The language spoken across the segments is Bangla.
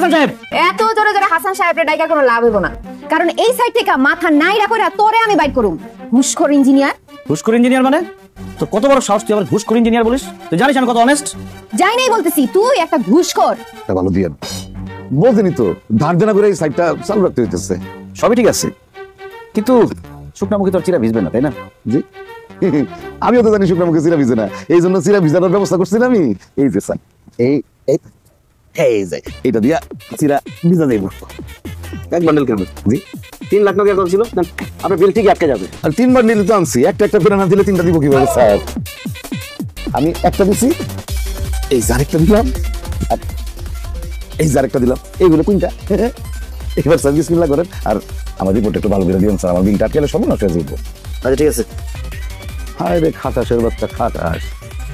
হাসান সাহেব। এত জোরে জোরে হাসান সাহেবের ডাইকা কোনো লাভ হইব না, কারণ এই সাইড থেকে মাথা নাইরা করে তোরে আমি বাইট করুম। ঘুষখোর ইঞ্জিনিয়ার। ঘুষখোর ইঞ্জিনিয়ার মানে? তো কত বড় সাহস তুই আবার ঘুষখোর ইঞ্জিনিয়ার বলিস? তুই জানিস আমি কত অনেস্ট? যাই নাই বলতেছি, তুই একটা ঘুষখোর। ভালো দিয়ে বলতেনি তো ধার দেনা করে এই সাইডটা চালু রাখতে হইতেছে। সবই ঠিক আছে, কিন্তু শুকনামুখী তোর চিরা ভিজবে না, তাই না? জি, আমিও তো জানি শুকনামুখী চিরা ভিজে না, এই জন্য চিরা ভিজানোর ব্যবস্থা করছি আমি। এই যে স্যার, এই এই যে এটা দিয়া চিরা ভিজা যাইব। এক বান্ডেল কেন? জি, 3 লাখ টাকা ছিল, আপনার বিল ঠিকই আটকে যাবে। আর 3 বান্ডেল তো আনছি, একটা একটা করে না দিলে 3টা দিব কিভাবে স্যার? আমি একটা দিছি, এই যে আরেকটা দিলাম, আর এই যে আরেকটা দিলাম, এইগুলো 3টা। এবার স্যার বিসমিল্লাহ করেন, আর আমার রিপোর্ট একটু ভালো করে দিবেন স্যার, আমার বিলটা আটকে সব নষ্ট হয়ে যাবো। আচ্ছা ঠিক আছে। হায় রে খাটাসের বাচ্চা, খাটাস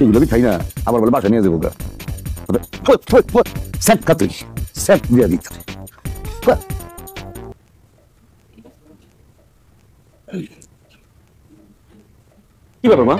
এগুলো কি খাই না, আবার বলে বাসা নিয়ে যাবো গা। স্যাপ খাতুই স্যাপ দিয়া দিতে। কি ব্যাপার মা,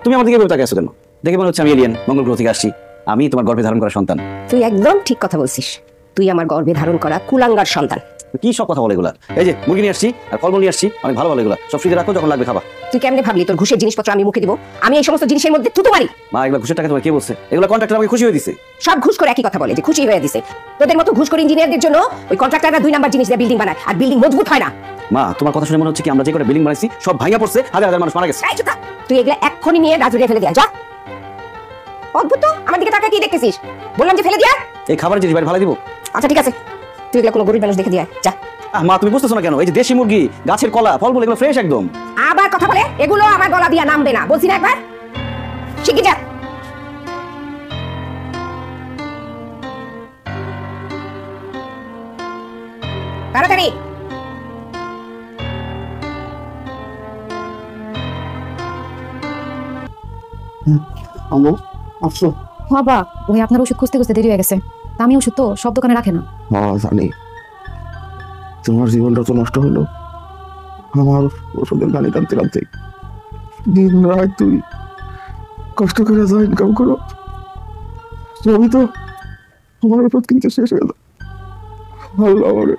তুমি আমার দিকে এভাবে তাকিয়ে আছো কেন? দেখে মনে হচ্ছে আমি এলিয়েন, মঙ্গল গ্রহ থেকে আসছি। আমি তোমার গর্ভে ধারণ করা সন্তান। তুই একদম ঠিক কথা বলছিস, তুই আমার গর্ভে ধারণ করা কুলাঙ্গার সন্তান। কি সব কথা বলে এগুলা? এই যে মুরগি নিয়ে আসছি আর ফলমূল নিয়ে আসছি, অনেক ভালো ভালো এগুলা, সব ফ্রিজে রাখো, যখন লাগবে খাবা। তুই কেমনে ভাবলি তোর ঘুষের জিনিসপত্র আমি মুখে দিব? আমি এই সমস্ত জিনিসের মধ্যে থুতু মারি? মা, এগুলা ঘুষের টাকা তোমার কে বলছে? এগুলা কন্ট্রাক্টর আমাকে খুশি হয়ে দিছে। সব ঘুষ করে একই কথা বলে যে খুশি হয়ে দিছে। তোদের মতো ঘুষ করে ইঞ্জিনিয়ারদের জন্য ওই কন্ট্রাক্টররা 2 নাম্বার জিনিস দিয়ে বিল্ডিং বানায়, আর বিল্ডিং মজবুত হয় না। মা, তোমার কথা শুনে মনে হচ্ছে কি আমরা যে করে বিল্ডিং বানাইছি সব ভাঙা পড়ছে, হাজার হাজার মানুষ মারা গেছে। এই চুপ থাক, তুই এগুলা এক্ষুনি নিয়ে রাজুরিয়া ফেলে দিয়া যা। অদ্ভুত তো, আমার দিকে তাকা কি দেখতেছিস? বললাম যে ফেলে দিয়া। এই খাবার জিনিস বাইরে ফেলে দিব? আচ্ছা ঠিক আছে, তুই এগুলা কোনো গরিব মানুষ দেখে দিয়া যা। মা, তুমি বুঝতেছো না কেন? এই যে দেশি মুরগি, গাছের কলা, ফলমূল এগুলো ফ্রেশ একদম। আবার কথা বলে, এগুলো আমার গলা দিয়া নামবে না, বলছি না একবার। শিখে যা। তাড়াতাড়ি। বাবা, ওই আপনার ওষুধ খুঁজতে খুঁজতে দেরি হয়ে গেছে। আমি ওষুধ তো সব দোকানে রাখে না। জানি তোমার জীবনটা তো নষ্ট হলো, আমার ওষুধের গাড়ি টানতে টানতে। দিন রাত তুই কষ্ট করে যা ইনকাম করো, আমি তো আমার ওষুধ কিনতে শেষ হয়ে গেল। আল্লাহ আমারে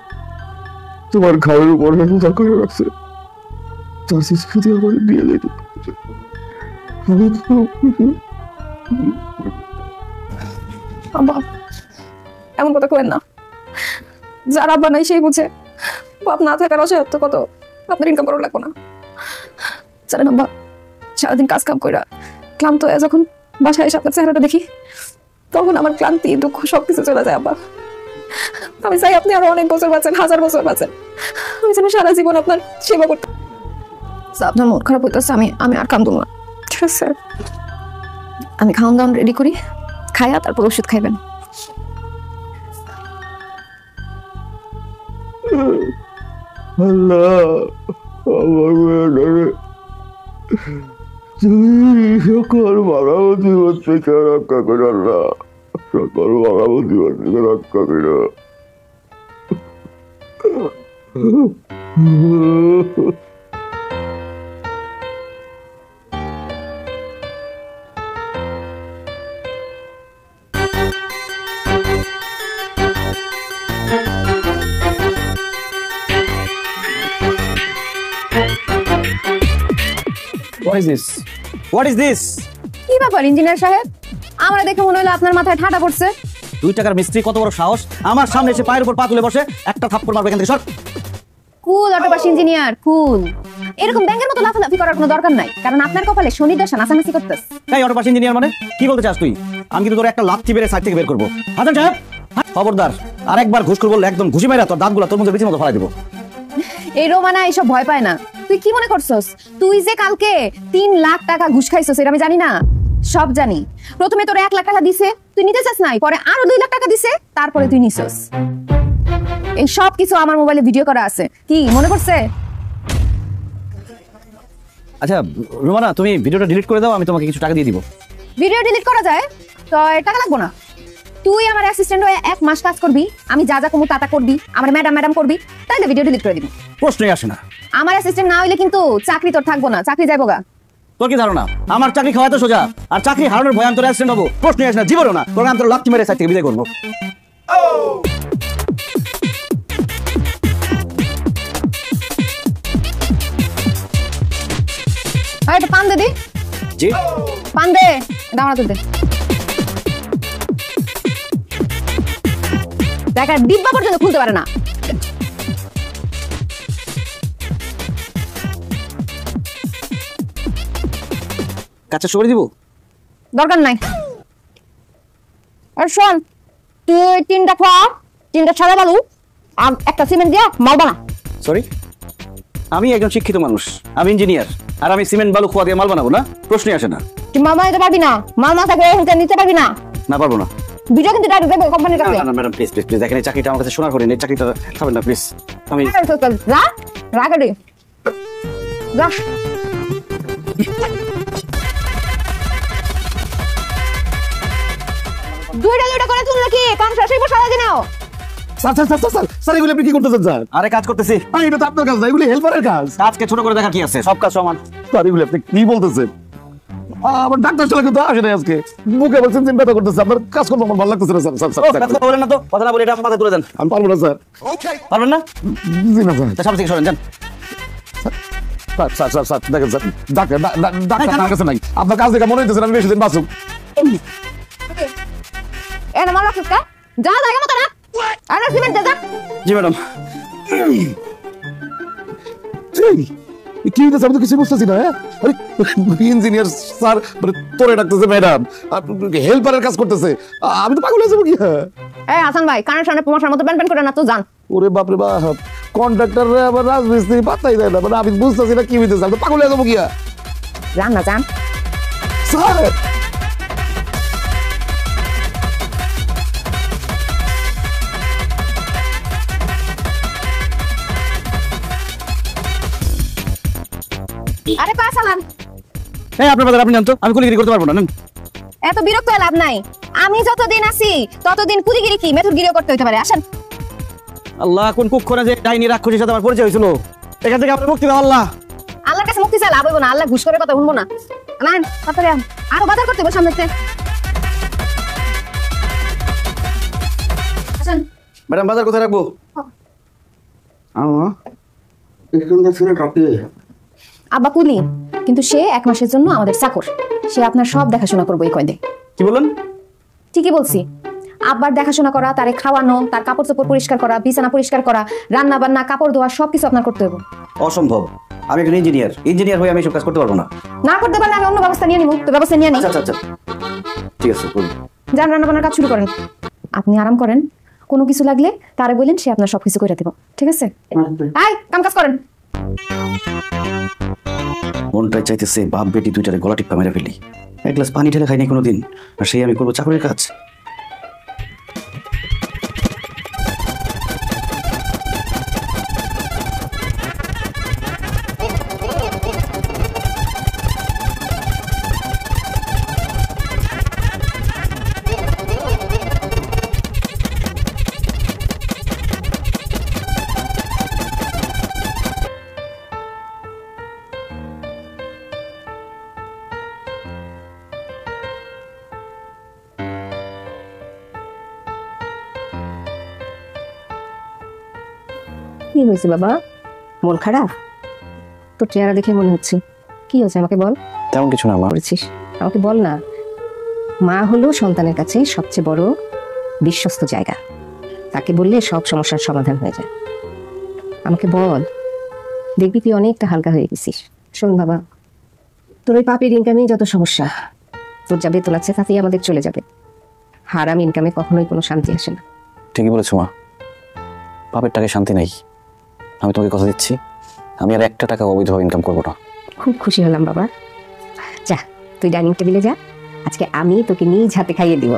তোমার ঘাড়ের উপর হেফাজত করে রাখছে, তার শিশুটি আমার নিয়ে যেত। আমি তো বাবা, এমন কথা করেন না, যারা আব্বা নাই সেই বুঝে। বাপ না থাকার অসহায়ত্ব কত, আপনার ইনকাম করা লাগবো না। জানেন আব্বা, সারাদিন কাজ কাম কইরা ক্লান্ত হয়ে যখন বাসায় এসে আপনার চেহারাটা দেখি, তখন আমার ক্লান্তি, দুঃখ সবকিছু চলে যায় আব্বা। আমি চাই আপনি আরো অনেক বছর বাঁচেন, 1000 বছর বাঁচেন। আমি যেন সারা জীবন আপনার সেবা করতে। আপনার মন খারাপ হইতেছে, আমি আর কান্দুম না, ঠিক আছে? আমি খাওয়ান দাওয়ান রেডি করি, খাইয়া তারপর ওষুধ খাইবেন। আল্লাহ আমার তুমি সকল মারামতি থেকে রক্ষা করে, আল্লাহ সকল মারামতি থেকে রক্ষা করে। What is this? What is this? কি ব্যাপার ইঞ্জিনিয়ার সাহেব, আমরা দেখে মনে হলো আপনার মাথায় ঠাটা পড়ছে। 2 টাকার মিস্ত্রি কত বড় সাহস আমার সামনে এসে পায়ের উপর পা তুলে বসে একটা থাপ্পড় মারবে এখান থেকে, সর। কুল অটোপাস ইঞ্জিনিয়ার, কুল। এরকম ব্যাংকের মতো লাফালাফি করার কোনো দরকার নাই, কারণ আপনার কপালে শনি দশা নাচানাচি করতেছে। এই অটোপাস ইঞ্জিনিয়ার মানে কি বলতে চাস তুই? আমি কিন্তু তোর একটা লাথি মেরে সাইড থেকে বের করবো। হাসান সাহেব, খবরদার, আরেকবার ঘুষখোর বললে একদম ঘুষি মেরে তোর দাঁতগুলো তোর মধ্যে বিচির মতো ফালাই দেবো। এই রোমানা এইসব ভয় পায় না। তুই কি মনে করছস তুই যে কালকে 3 লাখ টাকা ঘুষ খাইছস এটা আমি জানি না? সব জানি। প্রথমে তোর 1 লাখ টাকা দিছে, তুই নিতে চাস নাই, পরে আরো 2 লাখ টাকা দিছে, তারপরে তুই নিছস। এই সব কিছু আমার মোবাইলে ভিডিও করা আছে, কি মনে করছে? আচ্ছা রোমানা, তুমি ভিডিওটা ডিলিট করে দাও, আমি তোমাকে কিছু টাকা দিয়ে দিব। ভিডিও ডিলিট করা যায় তো টাকা লাগবো না। তুই আমার অ্যাসিস্ট্যান্ট হয়ে 1 মাস কাজ করবি, আমি যা যা কমু তা করবি, আমার ম্যাডাম করবি, তাইলে ভিডিও ডিলিট করে দিবি। প্রশ্নই আসে না। আমার অ্যাসিস্ট্যান্ট না হইলে কিন্তু চাকরি তোর থাকবো না, চাকরি যাইবো গা। তোর কি ধারণা আমার চাকরি খাওয়া তো সোজা? আর চাকরি হারানোর ভয় আমি তোর অ্যাসিস্ট্যান্ট হবো? প্রশ্নই আসে না, জীবনও না। তোর আমি তোর লাথি মেরে সাইড থেকে বিদায় করবো। পান দে দি, জি পান দে, দাঁড়াতে দে। দেখ আর ডিব্বা পর্যন্ত খুলতে পারে না। কাঁচা সুপারি দিব? দরকার নাই। আর শোন, তুই 3টা খোয়া, 3টা সাদা বালু আর একটা সিমেন্ট দিয়া মাল বানা। সরি, আমি একজন শিক্ষিত মানুষ, আমি ইঞ্জিনিয়ার, আর আমি সিমেন্ট বালু খোয়া দিয়ে মাল বানাবো না? প্রশ্নই আসে না। তুই মাল বানাতে পারবি না, মাল না থাকলে নিতে পারবি না। না পারবো না। ভিডিও কিন্তু ডাইরেক্ট দেবো কোম্পানির কাছে। না ম্যাডাম প্লিজ প্লিজ প্লিজ, দেখেন এই চাকরিটা আমার কাছে শোনার করেন, এই চাকরিটা খাবেন না প্লিজ। আমি যা রাগাড়ি যা। দুইটা করে তুললে কি কাম শেষ হইব সারাদিনেও? স্যার এগুলো আপনি কি করতেছেন স্যার? আরে কাজ করতেছি। এটা তো আপনার কাজ না, এগুলো হেল্পারের কাজ। কাজকে ছোট করে দেখা কি আছে, সব কাজ সমান। স্যার এগুলো আপনি কি বলতেছেন? আমার ডাক্তার চলে কিন্তু আসে না আজকে, বুকে বলছেন চিন্তা করতেছে, আপনার কাজ করতে আমার ভালো লাগতেছে না স্যার। কথা বলেন না তো, কথা না বলে এটা আমার মাথায় তুলে দেন। আমি পারবো না স্যার। পারবেন না? জি না স্যার। তা সামনে থেকে সরেন, যান। স্যার দেখেন স্যার, ডাক্তার আমার কাছে নাই। আপনার কাজ দেখে মনে হইতেছে আমি বেশি দিন বাঁচুক। এ না মাল রাখিস কা? যা জায়গা মতো না। আরে সিমেন্ট দে যা। জি ম্যাডাম। কি হইতেছে আমি তো কিছু বুঝতেছি না। ইঞ্জিনিয়ার স্যার তোরে ডাকতেছে ম্যাডাম, হেল্পারের কাজ করতেছে, আমি তো পাগল হয়ে যাবো কি? এ হাসান ভাই, কানের সামনে প্রমোশনের মতো প্যান করে না তো জান। ওরে বাপরে বাপ, কন্ট্রাক্টর আবার রাজমিস্ত্রি পাত্তাই দেয় না, মানে আমি বুঝতেছি না কি হইতেছে, আমি তো পাগল হয়ে যাবো কি? জান না জান। স্যার আরে পা সালাম। এই আপনার বাজার আপনি জানতো, আমি কুলিগিরি করতে পারবো না। নেন। এত বিরক্ত হয়ে লাভ নাই। আমি যতদিন আছি ততদিন কুদিগিরি কি মেথুরগিরিও করতে হইতে পারে। আসেন। আল্লাহ, কোন কুক্ষণে যে ডাইনি রাক্ষসীর সাথে আমার পরিচয় হয়েছিল, এখান থেকে আপনি মুক্তি দাও আল্লাহ। আল্লাহর কাছে মুক্তি চাই লাভ হইব না, আল্লাহ ঘুষ করে কথা শুনবো না। আনান তাড়াতাড়ি আন, আরো বাজার করতে হবে সামনেতে। আসেন। ম্যাডাম বাজার কোথায় রাখবো? আব্বা কুলি, কিন্তু সে 1 মাসের জন্য আমাদের চাকর। সে আপনার সব দেখাশোনা করবো এই কয়দিন। কি বলেন? ঠিকই বলছি। আব্বার দেখাশোনা করা, তারে খাওয়ানো, তার কাপড় চোপড় পরিষ্কার করা, বিছানা পরিষ্কার করা, রান্না বান্না, কাপড় ধোয়া সবকিছু আপনার করতে হবে। অসম্ভব, আমি একজন ইঞ্জিনিয়ার হয়ে আমি সব কাজ করতে পারবো না। না করতে পারলে আমি অন্য ব্যবস্থা নিয়ে নিব। তো ব্যবস্থা নিয়ে নিই। আচ্ছা ঠিক আছে, করুন। যান রান্না বান্নার কাজ শুরু করেন। আপনি আরাম করেন, কোনো কিছু লাগলে তারে বলেন, সে আপনার সবকিছু করে দেব। ঠিক আছে? আয় কাম কাজ করেন। মনটাই চাইতেছে বাপ বেটি দুইটারে গলা টিপা মেরে ফেলি। এক গ্লাস পানি ঢেলে খাইনি কোনোদিন, আর সেই আমি করবো চাকরির কাজ। কি হয়েছে বাবা, মন খারাপ? তোর চেহারা দেখে মনে হচ্ছে। কি হয়েছে আমাকে বল। তেমন কিছু না মা। করেছিস আমাকে বল না। মা হলো সন্তানের কাছে সবচেয়ে বড় বিশ্বস্ত জায়গা, তাকে বললে সব সমস্যার সমাধান হয়ে যায়। আমাকে বল, দেখবি তুই অনেকটা হালকা হয়ে গেছিস। শোন বাবা, তোর ওই পাপের ইনকামেই যত সমস্যা, তোর যা বেতন আছে তাতেই আমাদের চলে যাবে। হারাম ইনকামে কখনোই কোনো শান্তি আসে না। ঠিকই বলেছো মা, বাপের টাকায় শান্তি নাই। আমি তোমাকে কথা দিচ্ছি, আমি আর একটা টাকা অবৈধভাবে ইনকাম করবো না। খুব খুশি হলাম বাবা। যা তুই ডাইনিং টেবিলে যা, আজকে আমি তোকে নিজ হাতে খাইয়ে দিব।